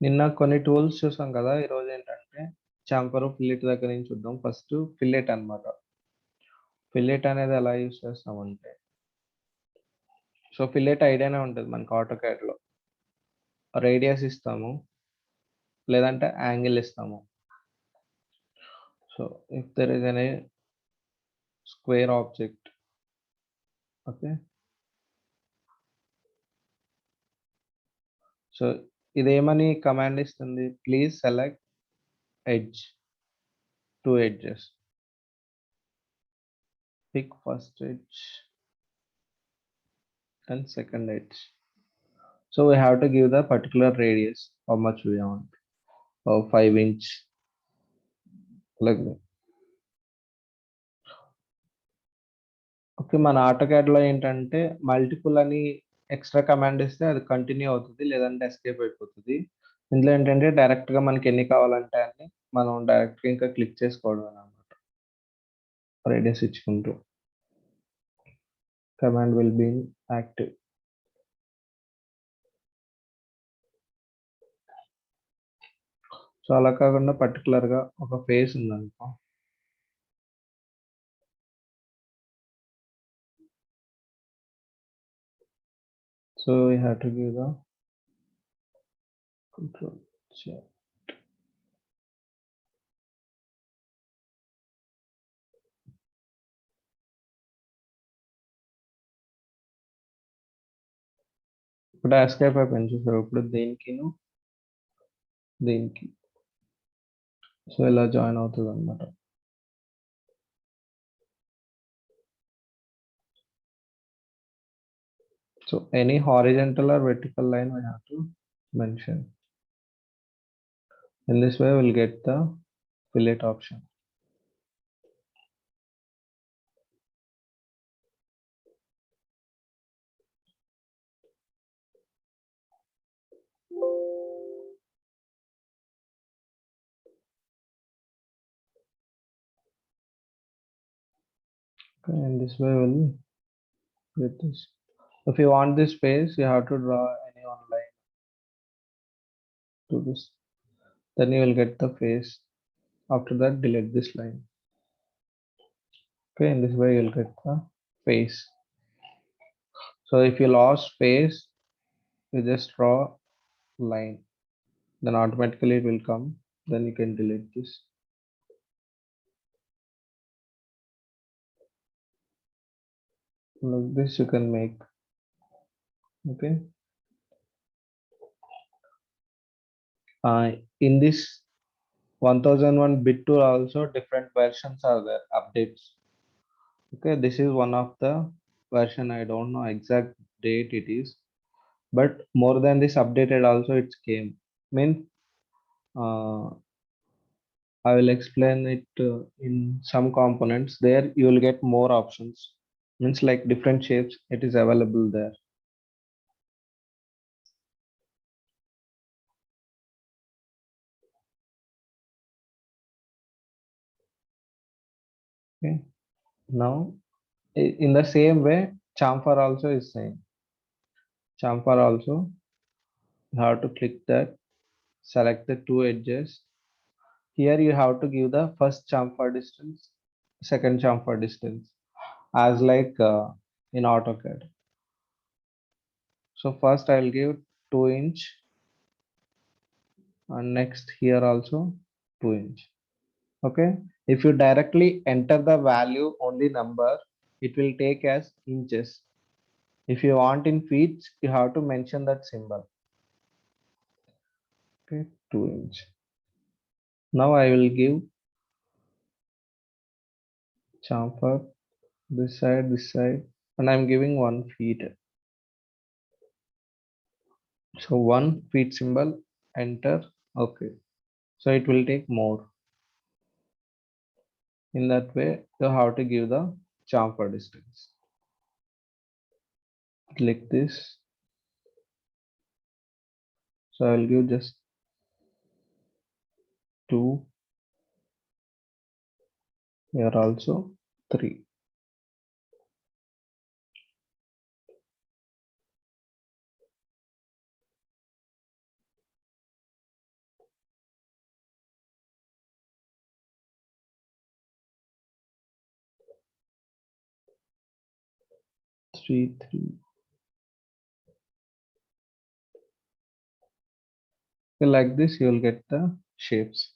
నిన్న కొన్ని టూల్స్ చూసాం కదా! ఈరోజు ఏంటంటే చాంఫర్, ఫిల్లెట్ దగ్గర నుంచి చూద్దాం. ఫస్ట్ ఫిల్లెట్ అన్నమాట. ఫిల్లెట్ అనేది ఎలా యూజ్ చేస్తామంటే, సో ఫిల్లెట్ ఐడియానే ఉంటది మనకి ఆటోకాడ్‌లో. రేడియస్ ఇస్తాము, లేదంటే యాంగిల్ ఇస్తాము. So if there is any square object, okay. So ఇదేమని కమాండ్ ఇస్తుంది? Please select edge, 2 edges. Pick first edge and second edge. So we have to give the particular radius, how much we want. 5 inch, like that. Okay. మన ఆటోకాడ్‌లో ఏంటంటే multiple అని extra command ఇస్తే అది continue అవుతది. లేదంటే escape అయిపోతది. ఇందులో ఏంటంటే డైరెక్ట్‌గా మనకి ఎన్ని కావాలంటే అన్ని మనం డైరెక్ట్‌గా ఇంకా క్లిక్ చేసుకోవడమేనన్నమాట. రేడియస్ ఇచ్చుకుంటూ. Command will be in active. So అలా కాకుండా పర్టిక్యులర్‌గా ఒక ఫేస్ ఉందనుకో. So we have to give the control check. ఇప్పుడు ఎస్కేప్ అయిపోయింది చూసారా? ఇప్పుడు దీనికిను, దీనికి. సో ఇలా join అవుతదన్నమాట. So any horizontal or vertical line we have to mention. In this way we'll get the fillet option. Okay, in this way we'll get this. If you want this space, you have to draw any one line to this. Then you will get the face. After that, delete this line. Okay, in this way you'll get the face. So if you lost face, you just draw line. Then automatically it will come. Then you can delete this. Like this you can make. Okay. In this 1001 bit tool also different versions are there, updates. Okay, this is one of the version. I don't know exact date it is, but more than this updated also it came. Means uh, I will explain it in some components. There you will get more options. Means like different shapes it is available there. Okay, now in the same way chamfer also is same. Chamfer also you have to click that, select the 2 edges. Here you have to give the first chamfer distance, second chamfer distance, as like in AutoCAD. So first I will give 2 inch, and next here also 2 inch. Okay, if you directly enter the value only number, it will take as inches. If you want in feet, you have to mention that symbol. Okay, 2 inch. Now I will give chamfer this side, and I'm giving 1 feet. So 1 feet symbol, enter. Okay, so it will take more. In that way you have to give the chamfer distance. Click this. So I will give just 2, here also 3. G3. So like this, you will get the shapes.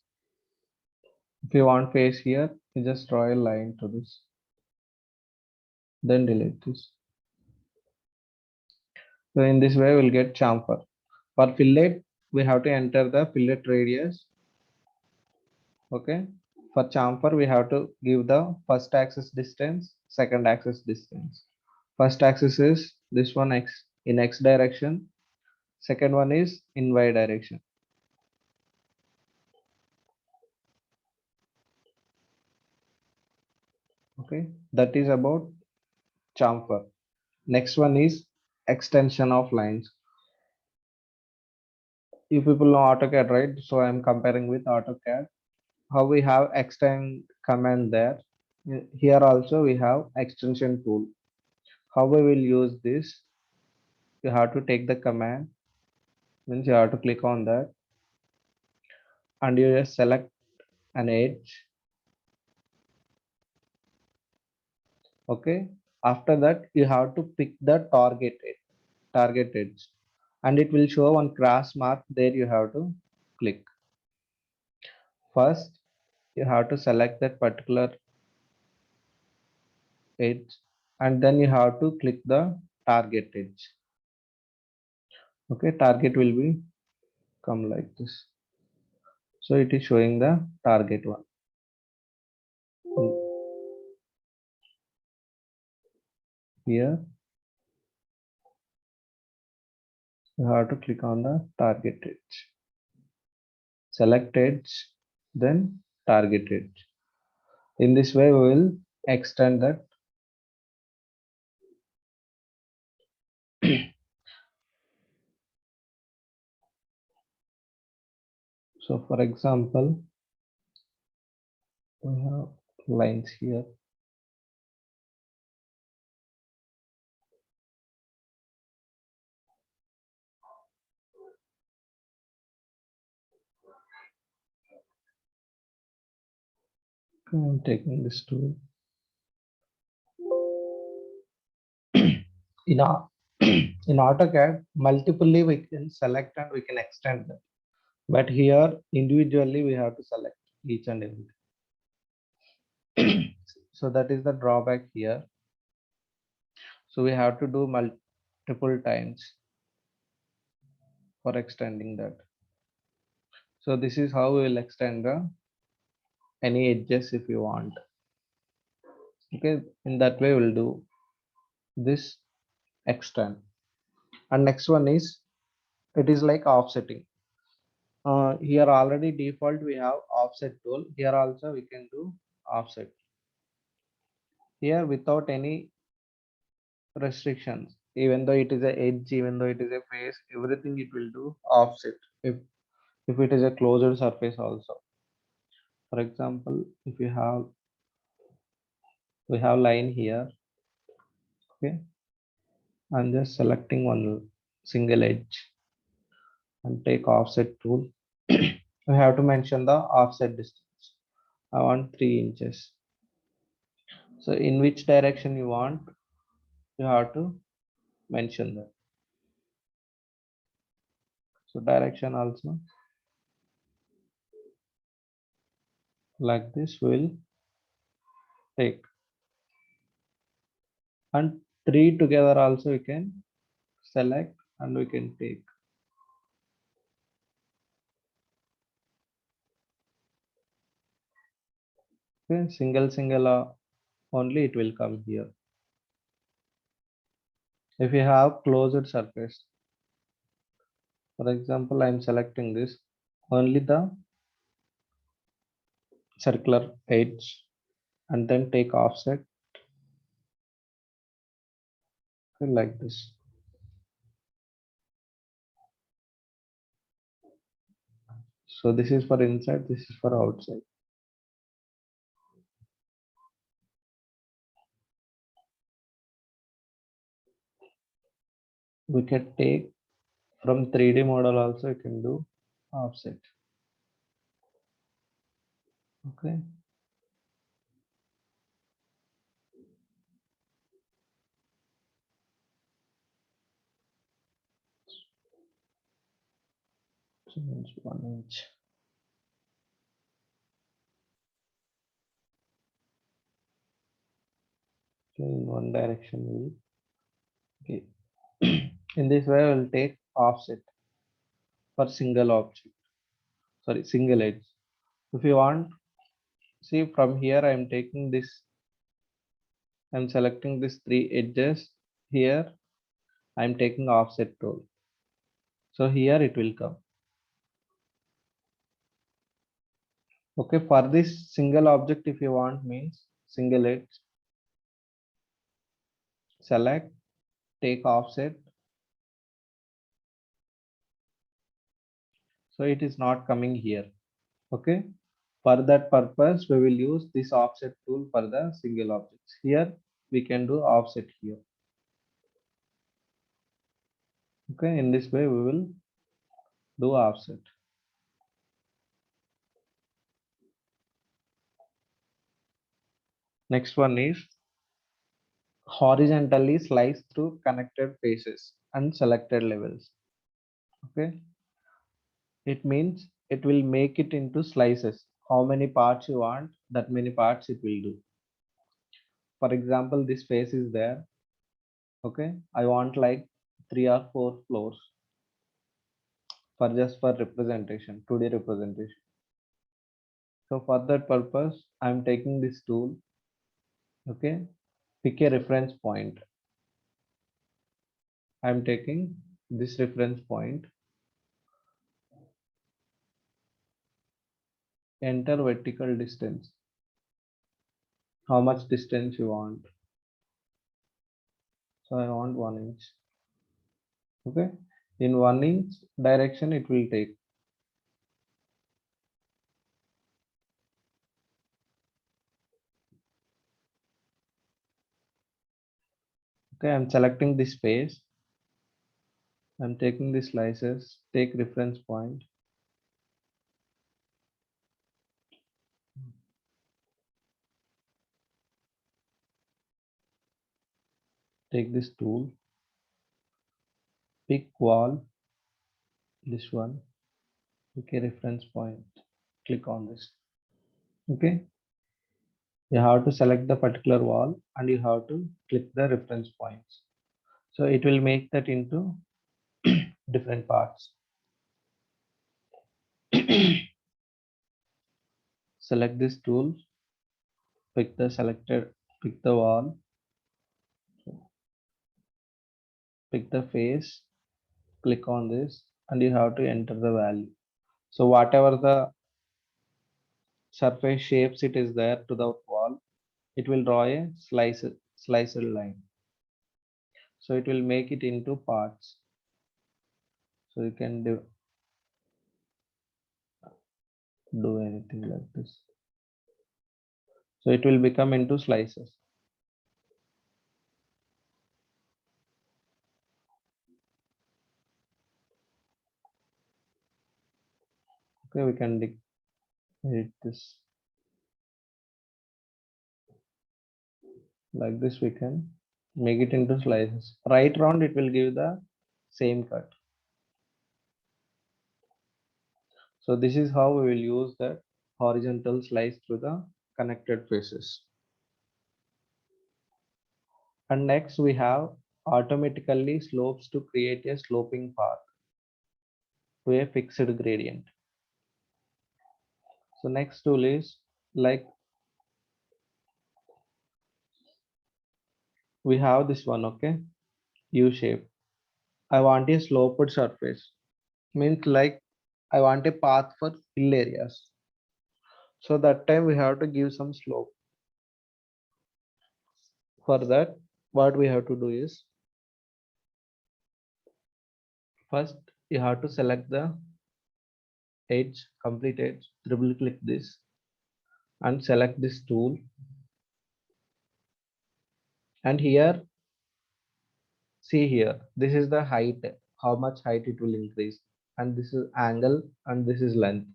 If you want face here, you just draw a line to this, then delete this. So in this way, we'll get chamfer. For fillet, we have to enter the fillet radius. Okay. For chamfer, we have to give the first axis distance, second axis distance. First axis is this one x in x direction. Second one is in y direction. Okay. That is about chamfer. Next one is extension of lines. You people know AutoCAD, right? So I'm comparing with AutoCAD. How we have extend command there. Here also we have extension tool. How we will use this? You have to take the command, means you have to click on that and you just select an edge. Okay. After that, you have to pick the target edge, and it will show one cross mark there. You have to click. First, you have to select that particular edge, and then you have to click the target edge. Okay, target will be come like this. So it is showing the target one. Here you have to click on the target edge. Select edge, then target edge. In this way, we will extend that. So for example, we have lines here. I'm taking this tool. In our in AutoCAD, multiply we can select and we can extend them. But here individually we have to select each and every. So that is the drawback here. So we have to do multiple times for extending that. So this is how we will extend the any edges if you want. Okay, in that way we'll do this extend. And next one is, it is like offsetting. Here already default we have offset tool. Here also we can do offset. Here without any restrictions, even though it is a edge, even though it is a face, everything it will do offset. If it is a closed surface also. For example, if you have we have line here. Okay, I'm just selecting one single edge and take offset tool. We have to mention the offset distance. I want 3 inches. So in which direction you want, you have to mention that. So direction also like this will take, and 3 together also we can select and we can take. Okay, single only it will come here. If you have closed surface, for example, I'm selecting this, only the circular edge and then take offset. Okay, like this. So this is for inside, this is for outside. We can take from 3D model also, you can do offset. Okay. change 1 inch. Okay, in one direction we okay. In this way, I will take offset for single object. Sorry, single edge. If you want, see from here, I am taking this. I am selecting these three edges. Here, I am taking offset tool. So here it will come. Okay, for this single object, if you want means single edge, select, take offset. So it is not coming here. Okay. For that purpose, we will use this offset tool for the single objects. Here we can do offset here. Okay, in this way we will do offset. Next one is horizontally slice through connected faces and selected levels. Okay, it means it will make it into slices. How many parts you want, that many parts it will do. For example, this face is there. Okay, I want like 3 or 4 floors for just for representation, 2D representation. So for that purpose, I'm taking this tool. Okay, pick a reference point. I'm taking this reference point. Enter vertical distance. How much distance you want? So I want 1 inch. Okay, in 1 inch direction it will take. Okay, I'm selecting this space. I'm taking the slices. Take reference point. Take this tool. Pick wall. This one. Okay, reference point. Click on this. Okay, you have to select the particular wall and you have to click the reference points. So it will make that into different parts. Select this tool, pick the selected, pick the wall, pick the face, click on this, and you have to enter the value. So whatever the surface shapes it is there to the wall, it will draw a slicer line. So it will make it into parts. So you can do anything like this. So it will become into slices. Okay, we can edit this like this. We can make it into slices. Right round, it will give the same cut. So this is how we will use that horizontal slice through the connected faces. And next we have automatically slopes to create a sloping path to a fixed gradient. So next tool is like we have this one, okay, U shape. I want a sloped surface, means like I want a path for hill areas. So that time we have to give some slope. For that, what we have to do is first you have to select the edge, complete edge, double click this and select this tool. And here, see here, this is the height, how much height it will increase. And this is angle and this is length.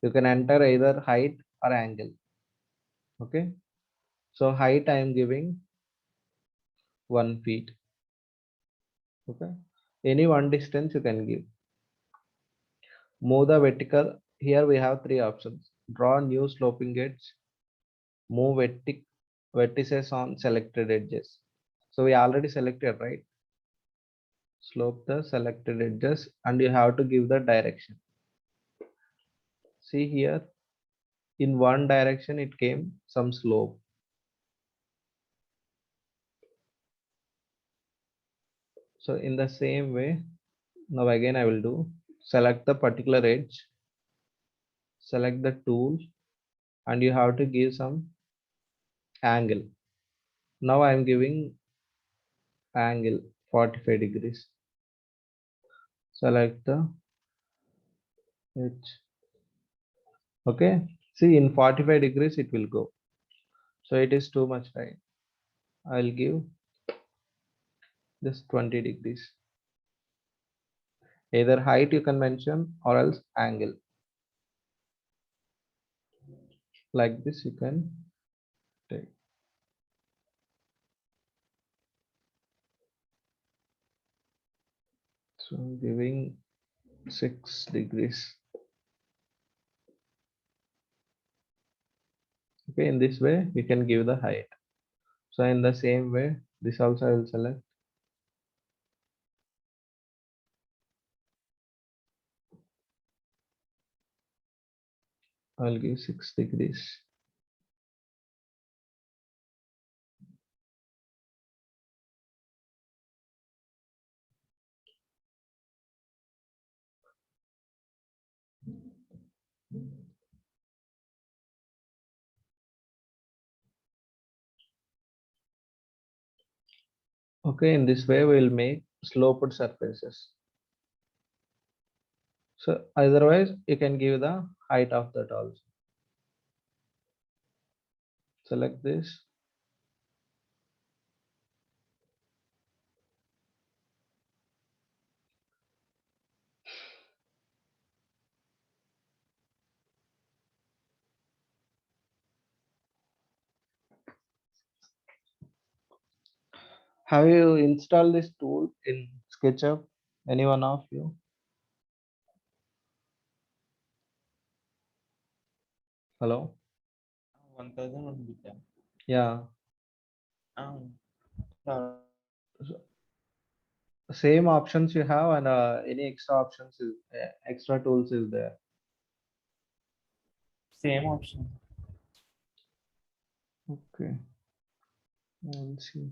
You can enter either height or angle. Okay. So height I am giving 1 feet. Okay. Any one distance you can give. Move the vertical. Here we have three options. Draw new sloping edge. Move vertices on selected edges. So we already selected, right? Slope the selected edges and you have to give the direction. See here, in one direction it came some slope. So in the same way, now again I will do, select the particular edge, select the tool, and you have to give some angle. Now I am giving angle 45 degrees. Select the edge. Okay, see in 45 degrees it will go. So it is too much, right? I'll give just 20 degrees. Either height you can mention or else angle. Like this you can take. So giving 6 degrees. Okay, in this way we can give the height. So in the same way, this also I will select. I'll give 6 degrees. Okay, in this way we'll make sloped surfaces. So otherwise you can give the height of that also. Select this. Have you installed this tool in SketchUp? Any one of you? Hello? 1000 would be done. Yeah. Um, So same options you have and any extra options is extra tools is there. same option. Okay. I'll see.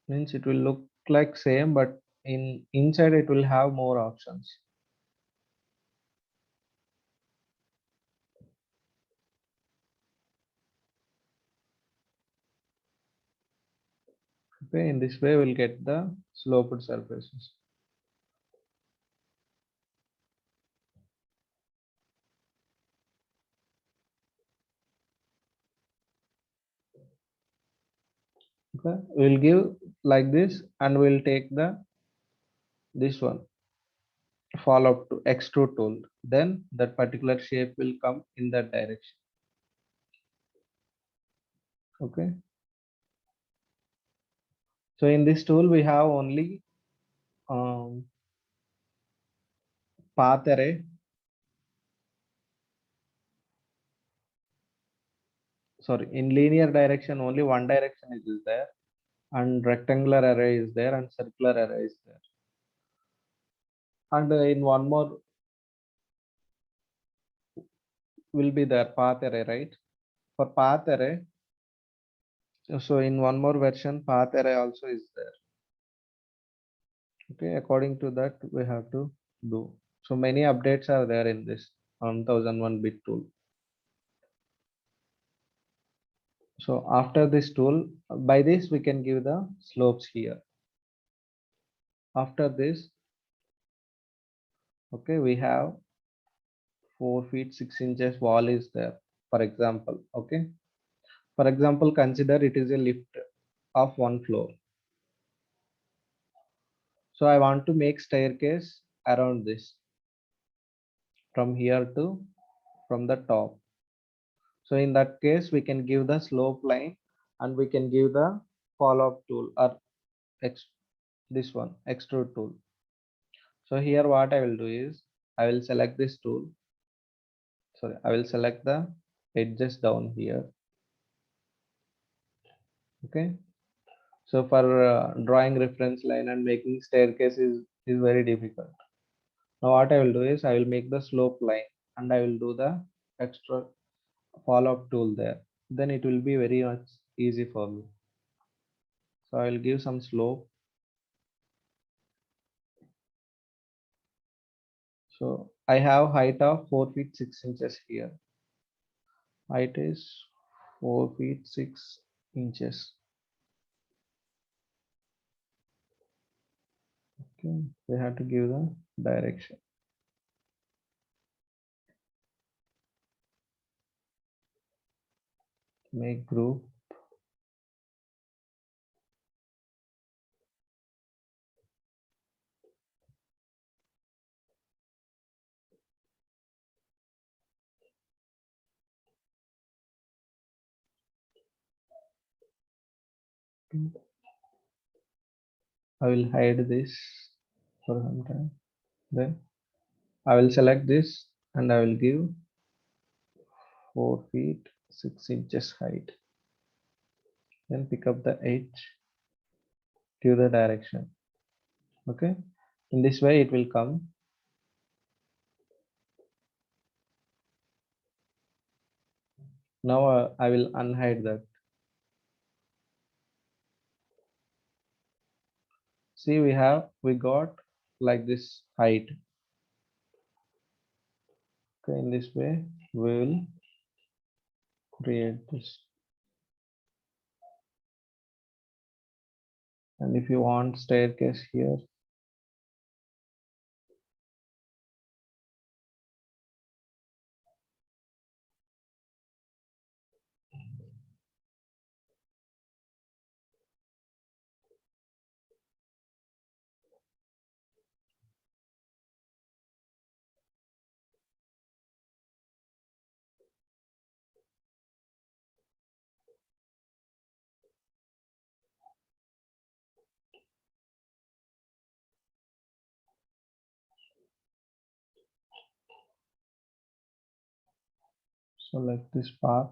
Means it will look like same, but in inside it will have more options. Okay, in this way we'll get the sloped surfaces. Okay, we'll give like this and we'll take the this one follow to extrude tool. Then that particular shape will come in that direction. Okay. So in this tool we have only um, path array. Sorry, in linear direction only one direction is there, and rectangular array is there, and circular array is there. And in one more will be there path array, right? For path array, so in one more version, path array also is there. Okay, according to that, we have to do. So many updates are there in this 1001 bit tool. So after this tool, by this we can give the slopes here. After this, okay, we have 4 feet 6 inches wall is there. For example, okay. For example, consider it is a lift of one floor. So I want to make staircase around this from here to from the top. So in that case, we can give the slope line and we can give the follow up tool or this one, extrude tool. So here what I will do is I will select this tool. Sorry, I will select the edges down here. Okay. So for drawing reference line and making staircase is very difficult. Now what I will do is I will make the slope line and I will do the extra fall up tool there. Then it will be very much easy for me. So I will give some slope. So I have height of 4 feet 6 inches here. Height is 4 feet 6 inches. Okay, we have to give the direction. Make group. I will hide this for some time. Then I will select this and I will give 4 feet 6 inches height. Then pick up the edge, give the direction. Okay, in this way it will come. Now I will unhide that. See, we got like this height. Okay, in this way we will create this. And if you want staircase here, select this path.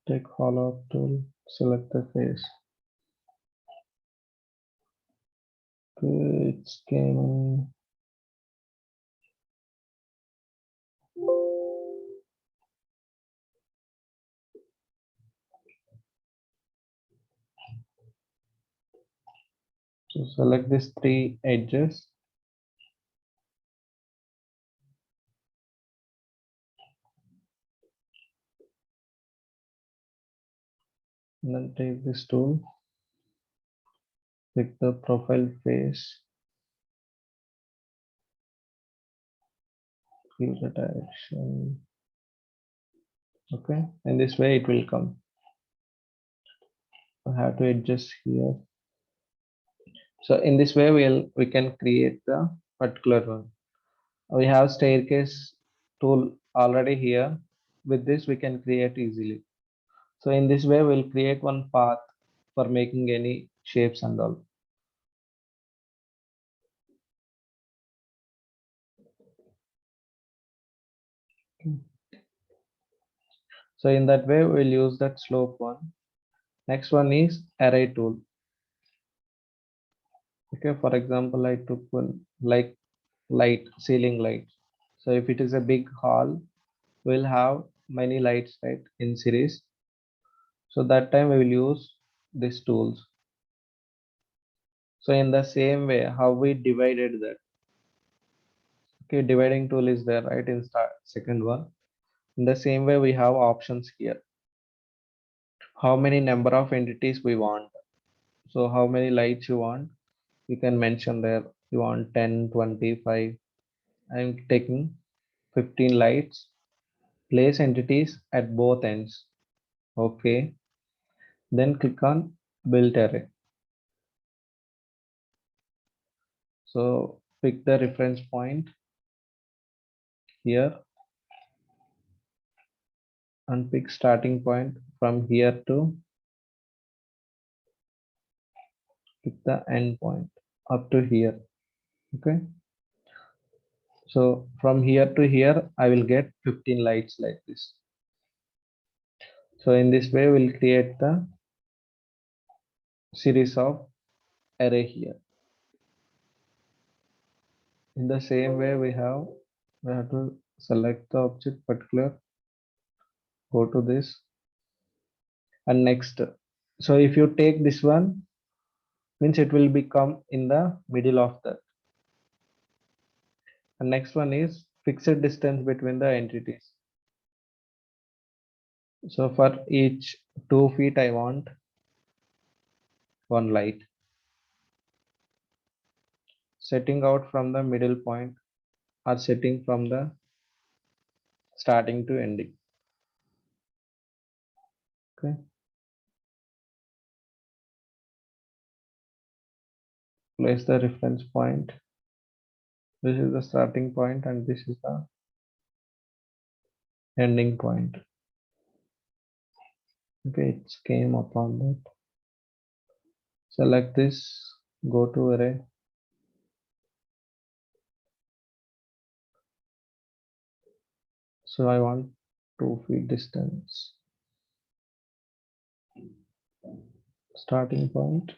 Take follow up tool, select the face. Okay, it's came. So select these three edges. And then take this tool, pick the profile face, give the direction. Okay, and this way it will come. I have to adjust here. So in this way we can create the particular one. We have staircase tool already here. With this we can create easily. So in this way we'll create one path for making any shapes and all. So in that way we'll use that slope one. Next one is array tool. Okay, for example, I took one like light, ceiling light. So if it is a big hall, we'll have many lights right in series. So that time we will use these tools. So in the same way, how we divided that. Okay, dividing tool is there right in start second one. In the same way, we have options here. How many number of entities we want. So how many lights you want, you can mention there. You want 10, 25. I'm taking 15 lights. Place entities at both ends. Okay. Then click on build array. So pick the reference point here. and pick starting point from here to pick the end point up to here. Okay. So from here to here, I will get 15 lights like this. So in this way, we'll create the series of array here. In the same way, we have to select the object particular, go to this and next. So if you take this one, means it will become in the middle of that. And next one is fixed distance between the entities. So for each 2 feet, I want one light. Setting out from the middle point or setting from the starting to ending. Okay. Place the reference point. This is the starting point and this is the ending point. Okay, it came upon that. Select this, go to array. So I want 2 feet distance. Starting point.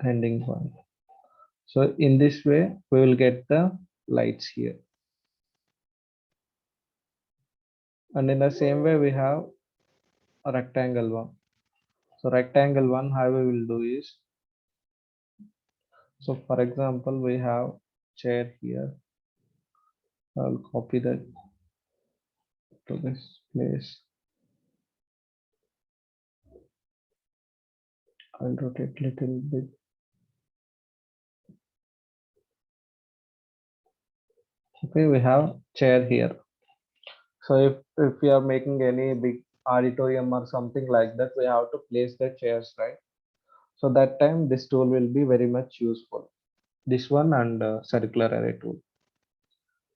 Ending point. So in this way, we will get the lights here. And in the same way, we have a rectangle one. So rectangle one, how we will do is, so for example, we have chair here. I'll copy that to this place. I'll rotate little bit. Okay, we have chair here. So if we are making any big auditorium or something like that, we have to place the chairs, right? So that time this tool will be very much useful. This one and circular array tool.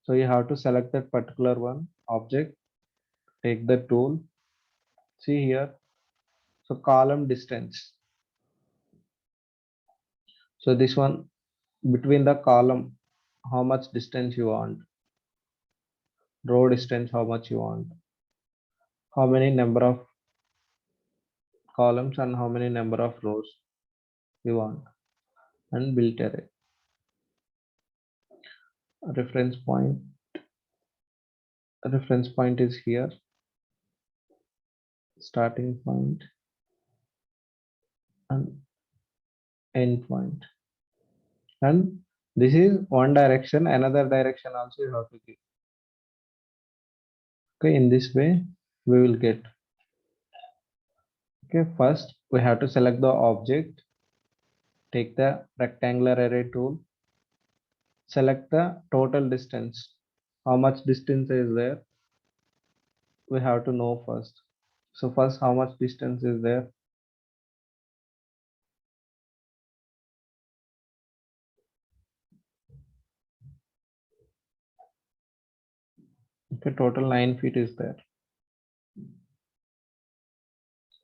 So you have to select that particular one object, take the tool, see here. So column distance. So this one between the column, how much distance you want, row distance, how much you want, how many number of columns and how many number of rows you want, and build array. Reference point. Reference point is here. Starting point and end point. And this is one direction, another direction also you have to give. Okay, in this way we will get. Okay, first we have to select the object, take the rectangular array tool, select the total distance. How much distance is there? We have to know first. So first, how much distance is there? Okay, total 9 feet is there.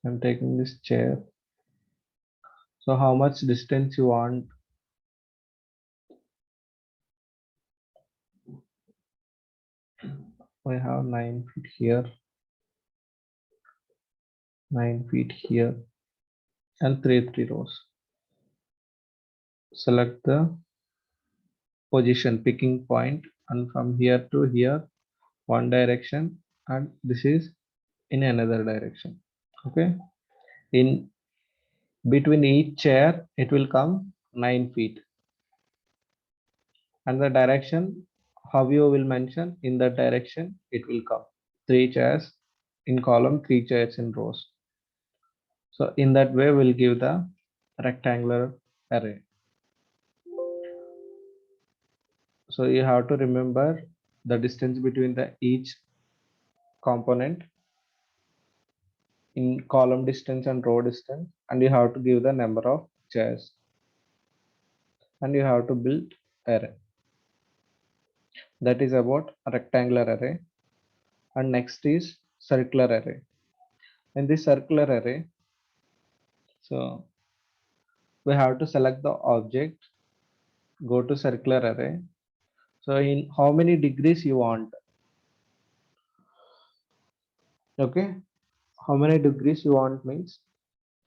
I'm taking this chair. So how much distance you want? We have 9 feet here, 9 feet here, and three rows. Select the position picking point, and from here to here, one direction, and this is in another direction. Okay, in between each chair, it will come 9 feet, and the direction, how you will mention in that direction, it will come 3 chairs in column, 3 chairs in rows. So in that way, we'll give the rectangular array. So you have to remember the distance between the each component in column distance and row distance, and you have to give the number of chairs, and you have to build array. That is about rectangular array. And next is circular array. In this circular array, so we have to select the object, go to circular array. So in how many degrees you want? Okay, how many degrees you want means,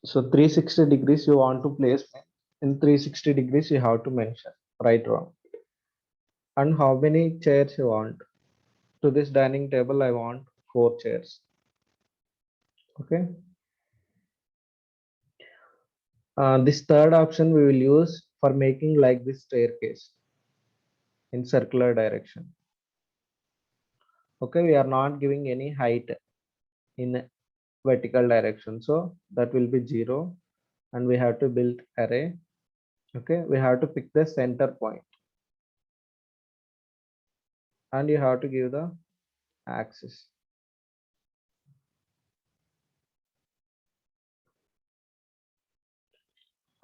so 360 degrees you want to place, in 360 degrees you have to mention right, wrong. And how many chairs you want? To this dining table I want 4 chairs. Okay, this third option we will use for making like this staircase in circular direction. Okay, we are not giving any height in vertical direction, so that will be 0. And we have to build array. Okay, we have to pick the center point and you have to give the axis.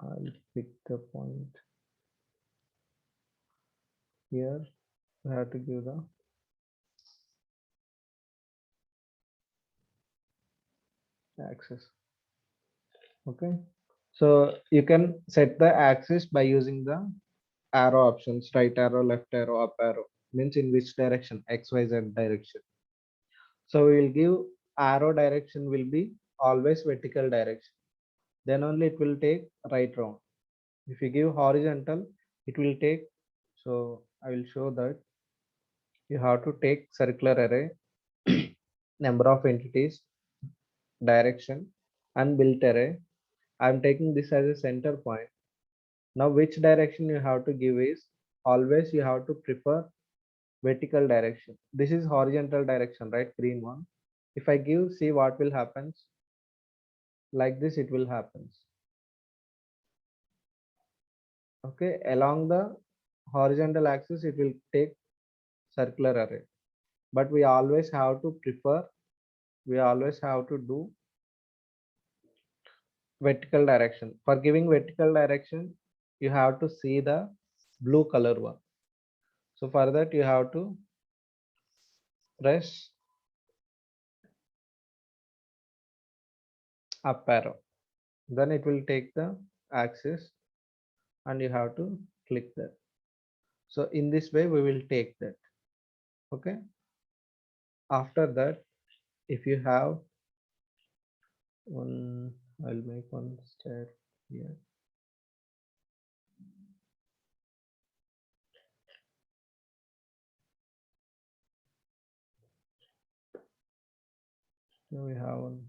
I'll pick the point here. We have to give the axis. Okay, so you can set the axis by using the arrow options, right arrow, left arrow, up arrow, means in which direction, xyz direction. So we will give arrow direction will be always vertical direction, then only it will take right round. If you give horizontal it will take, so I will show that. You have to take circular array, number of entities, direction, and built array. I'm taking this as a center point. Now which direction you have to give is, always you have to prefer vertical direction. This is horizontal direction, right, green one. If I give, see what will happen. Like this it will happen. Okay, along the horizontal axis it will take circular array, but we always have to prefer, we always have to do vertical direction. For giving vertical direction you have to see the blue color one. So for that you have to press up arrow, then it will take the axis and you have to click that. So in this way we will take that. Okay, after that if you have one, I'll make one stair here. Now we have one.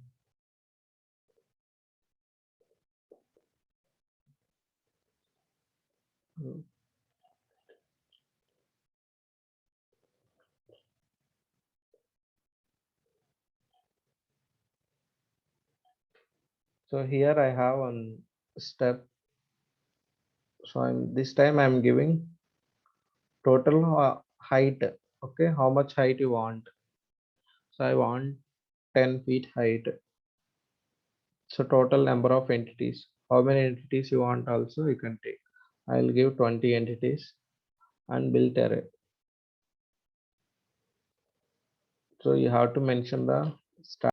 So here I have one step. So this time I'm giving total height. Okay, how much height you want? So I want 10 feet height. So total number of entities. How many entities you want also you can take. I'll give 20 entities and build array. So you have to mention the start